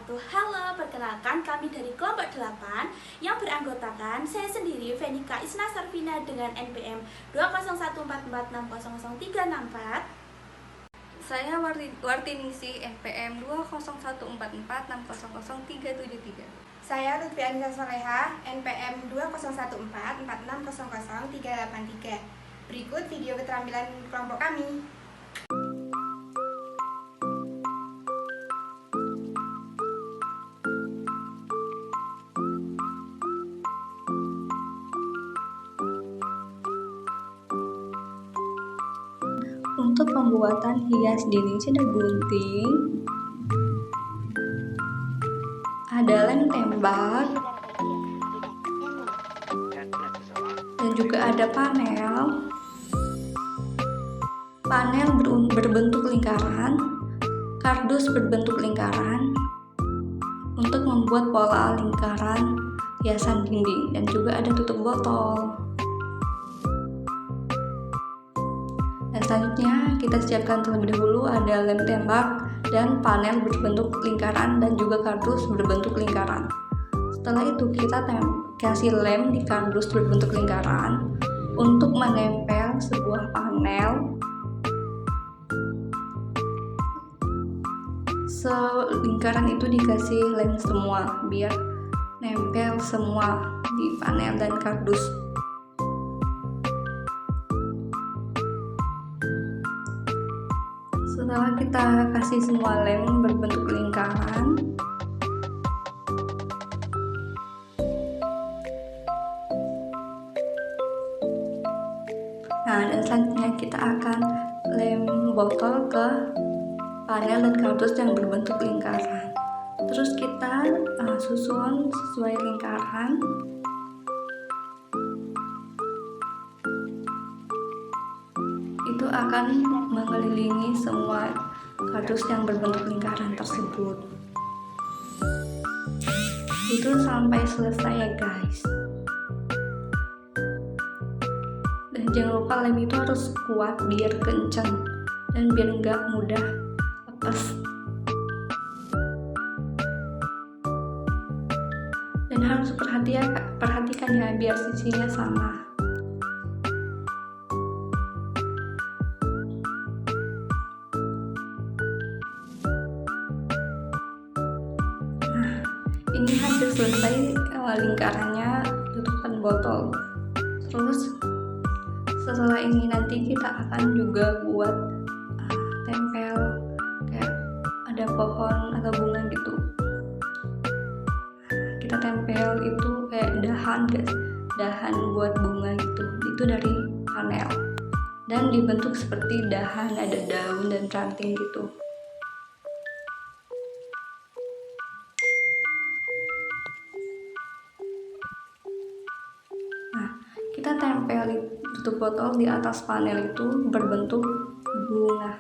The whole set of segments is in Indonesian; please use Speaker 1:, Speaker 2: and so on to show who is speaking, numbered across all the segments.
Speaker 1: wabarakatuh. Halo, perkenalkan kami dari kelompok 8 yang beranggotakan saya sendiri Venika Isna Sarvina dengan NPM 20144600364.
Speaker 2: Saya Wartinisi NPM 20144600373.
Speaker 3: Saya Lutfi Anissa Soleha NPM 20144600383. Berikut video keterampilan kelompok kami.
Speaker 2: Untuk pembuatan hias dinding cina gunting, ada lem tembak dan juga ada panel berbentuk lingkaran, kardus berbentuk lingkaran untuk membuat pola lingkaran hiasan dinding, dan juga ada tutup botol. Dan selanjutnya kita siapkan terlebih dahulu ada lem tembak dan panel berbentuk lingkaran dan juga kardus berbentuk lingkaran. Setelah itu kita kasih lem di kardus berbentuk lingkaran untuk menempel sebuah panel. Selingkaran itu dikasih lem semua biar nempel semua di panel dan kardus. Setelah kita kasih semua lem berbentuk lingkaran, dan selanjutnya kita akan lem botol ke panel dan kardus yang berbentuk lingkaran. Terus kita susun sesuai lingkaran. Itu akan mengelilingi semua kardus yang berbentuk lingkaran tersebut. Itu sampai selesai ya guys. Dan jangan lupa lem itu harus kuat biar kencang dan biar nggak mudah lepas. Dan harus perhatikan ya biar sisinya sama. Ini hampir selesai lingkarannya, tutupan botol. Terus setelah ini nanti kita akan juga buat tempel kayak ada pohon atau bunga gitu. Kita tempel itu kayak dahan buat bunga gitu. Itu dari panel dan dibentuk seperti dahan, ada daun dan ranting gitu. Kita tempel tutup botol di atas panel itu berbentuk bunga.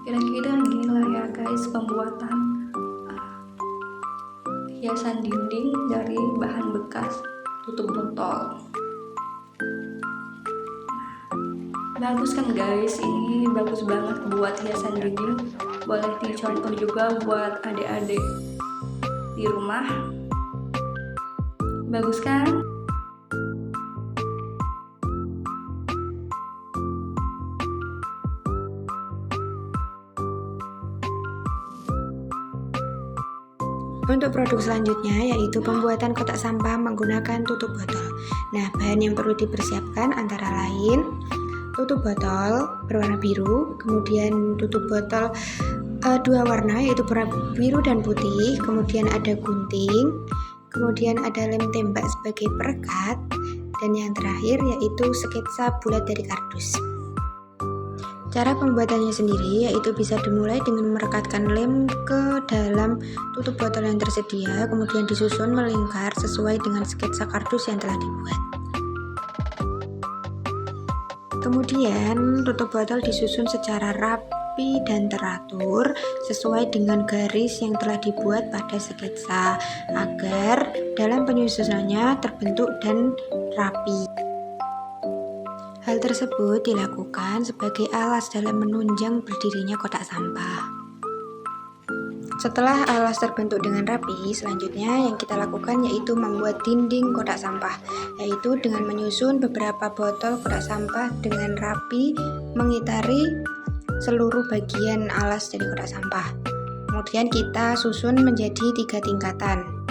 Speaker 2: Kira-kira gila ya guys pembuatan hiasan dinding dari bahan bekas tutup botol. Bagus kan guys, ini bagus banget buat hiasan dinding. Boleh dicontoh juga buat adik-adik di rumah. Bagus kan?
Speaker 3: Untuk produk selanjutnya yaitu pembuatan kotak sampah menggunakan tutup botol. Nah, bahan yang perlu dipersiapkan antara lain tutup botol berwarna biru, kemudian tutup botol dua warna yaitu biru dan putih, kemudian ada gunting, kemudian ada lem tembak sebagai perekat, dan yang terakhir yaitu sketsa bulat dari kardus. Cara pembuatannya sendiri yaitu bisa dimulai dengan merekatkan lem ke dalam tutup botol yang tersedia, kemudian disusun melingkar sesuai dengan sketsa kardus yang telah dibuat. Kemudian tutup botol disusun secara rapi dan teratur sesuai dengan garis yang telah dibuat pada sketsa agar dalam penyusunannya terbentuk dan rapi. Hal tersebut dilakukan sebagai alas dalam menunjang berdirinya kotak sampah. Setelah alas terbentuk dengan rapi, selanjutnya yang kita lakukan yaitu membuat dinding kotak sampah, yaitu dengan menyusun beberapa botol kotak sampah dengan rapi mengitari seluruh bagian alas dari kotak sampah. Kemudian kita susun menjadi 3 tingkatan.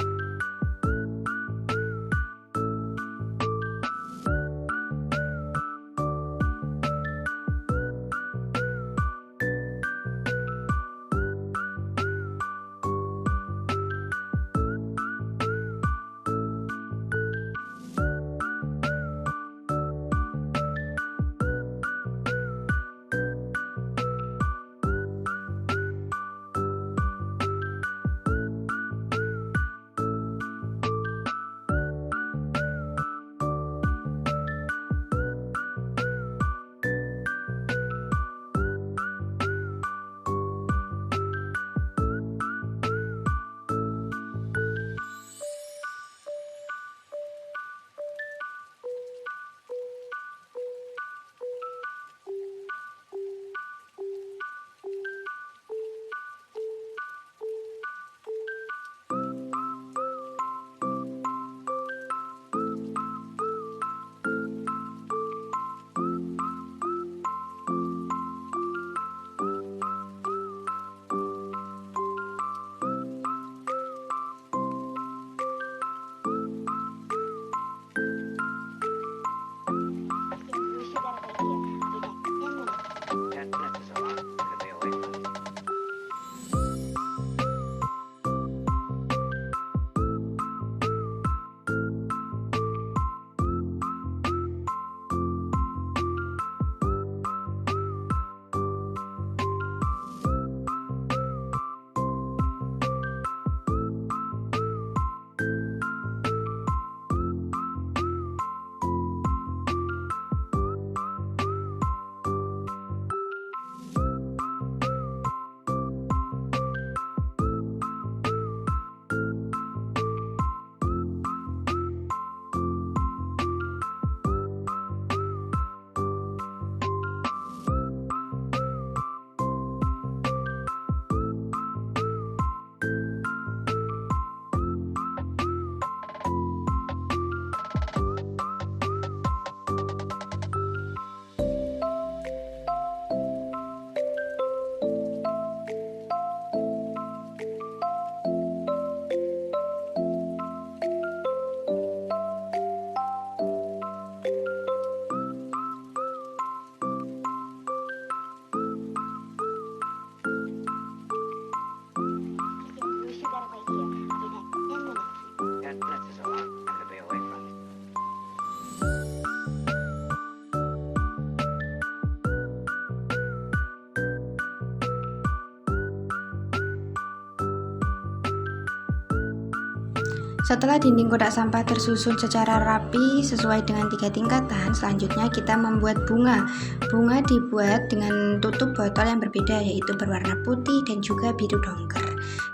Speaker 3: Setelah dinding kotak sampah tersusun secara rapi sesuai dengan 3 tingkatan, selanjutnya kita membuat bunga. Bunga dibuat dengan tutup botol yang berbeda, yaitu berwarna putih dan juga biru dongker.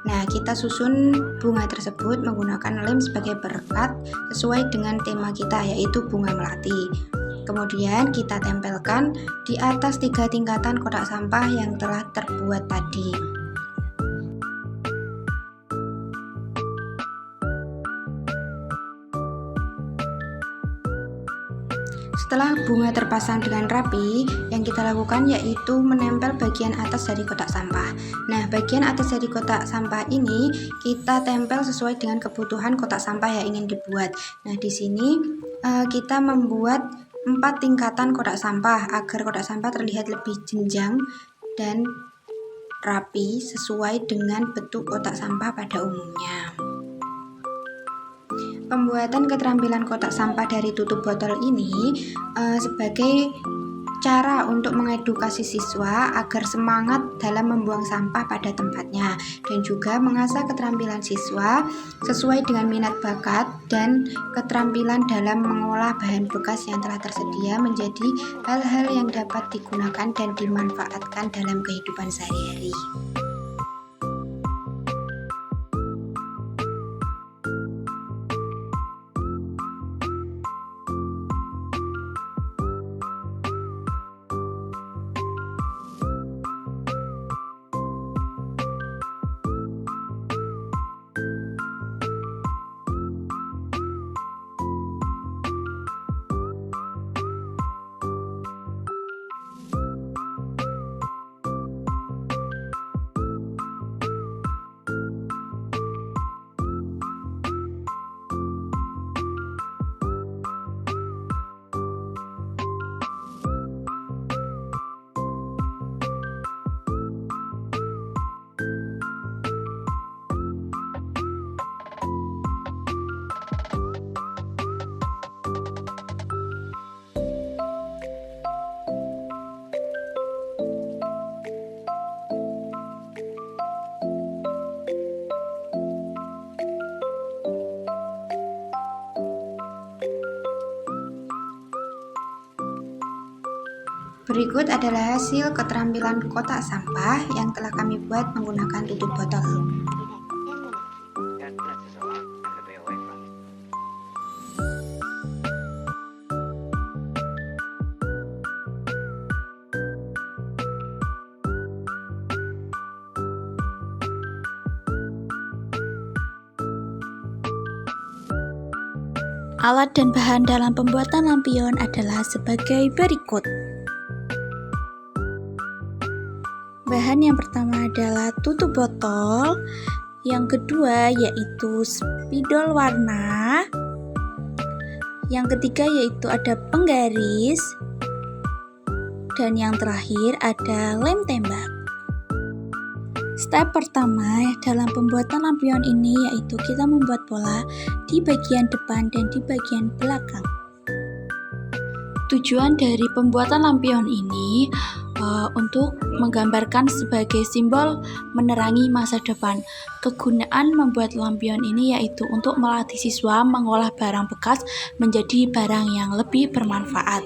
Speaker 3: Nah, kita susun bunga tersebut menggunakan lem sebagai perekat sesuai dengan tema kita, yaitu bunga melati. Kemudian kita tempelkan di atas 3 tingkatan kotak sampah yang telah terbuat tadi. Setelah bunga terpasang dengan rapi, yang kita lakukan yaitu menempel bagian atas dari kotak sampah. Nah, bagian atas dari kotak sampah ini kita tempel sesuai dengan kebutuhan kotak sampah yang ingin dibuat. Nah, di sini kita membuat 4 tingkatan kotak sampah agar kotak sampah terlihat lebih jenjang dan rapi sesuai dengan bentuk kotak sampah pada umumnya. Pembuatan keterampilan kotak sampah dari tutup botol ini sebagai cara untuk mengedukasi siswa agar semangat dalam membuang sampah pada tempatnya, dan juga mengasah keterampilan siswa sesuai dengan minat bakat dan keterampilan dalam mengolah bahan bekas yang telah tersedia menjadi hal-hal yang dapat digunakan dan dimanfaatkan dalam kehidupan sehari-hari. Berikut adalah hasil keterampilan kotak sampah yang telah kami buat menggunakan tutup botol.
Speaker 1: Alat dan bahan dalam pembuatan lampion adalah sebagai berikut. Bahan yang pertama adalah tutup botol, yang kedua yaitu spidol warna, yang ketiga yaitu ada penggaris, dan yang terakhir ada lem tembak. Step pertama dalam pembuatan lampion ini yaitu kita membuat pola di bagian depan dan di bagian belakang. Tujuan dari pembuatan lampion ini untuk menggambarkan sebagai simbol menerangi masa depan. Kegunaan membuat lampion ini yaitu untuk melatih siswa mengolah barang bekas menjadi barang yang lebih bermanfaat.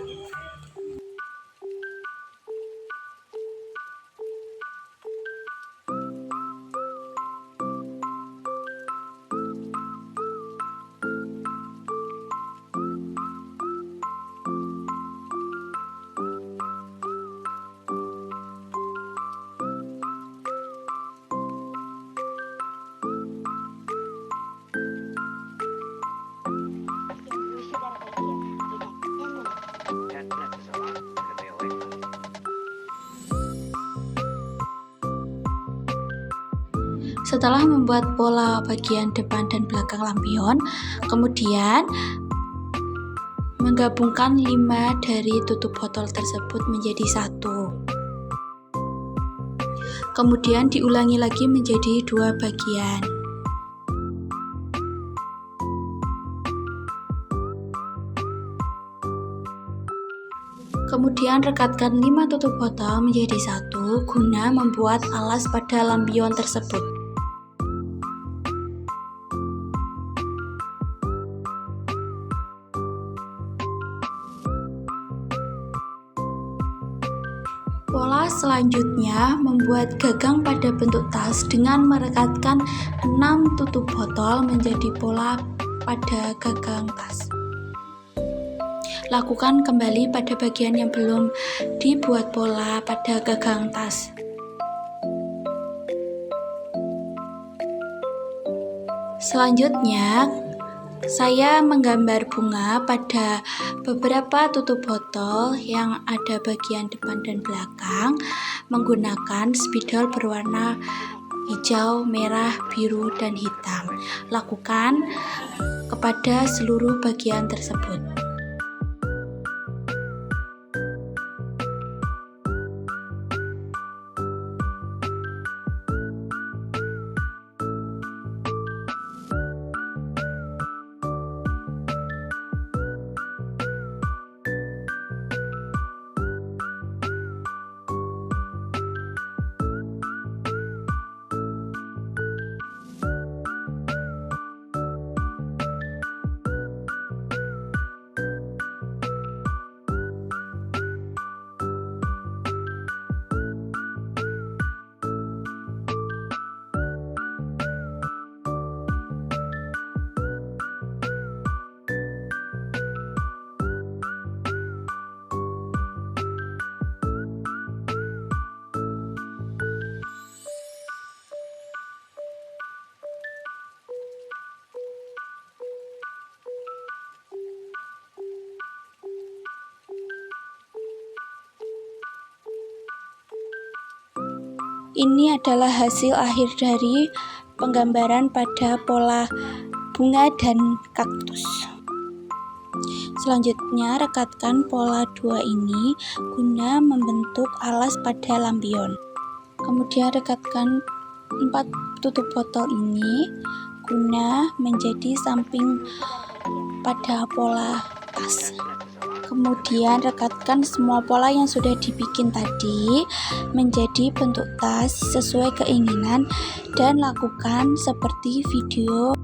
Speaker 1: Setelah membuat pola bagian depan dan belakang lampion, kemudian menggabungkan 5 dari tutup botol tersebut menjadi satu. Kemudian diulangi lagi menjadi 2 bagian. Kemudian rekatkan 5 tutup botol menjadi satu guna membuat alas pada lampion tersebut. Pola selanjutnya membuat gagang pada bentuk tas dengan merekatkan 6 tutup botol menjadi pola pada gagang tas. Lakukan kembali pada bagian yang belum dibuat pola pada gagang tas. Selanjutnya, saya menggambar bunga pada beberapa tutup botol yang ada bagian depan dan belakang menggunakan spidol berwarna hijau, merah, biru, dan hitam. Lakukan kepada seluruh bagian tersebut. Ini adalah hasil akhir dari penggambaran pada pola bunga dan kaktus. Selanjutnya, rekatkan pola 2 ini guna membentuk alas pada lampion. Kemudian rekatkan 4 tutup botol ini guna menjadi samping pada pola tas. Kemudian rekatkan semua pola yang sudah dibikin tadi menjadi bentuk tas sesuai keinginan dan lakukan seperti video.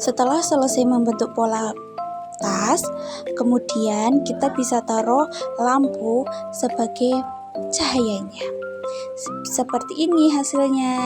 Speaker 1: Setelah selesai membentuk pola tas, kemudian kita bisa taruh lampu sebagai cahayanya. Seperti ini hasilnya.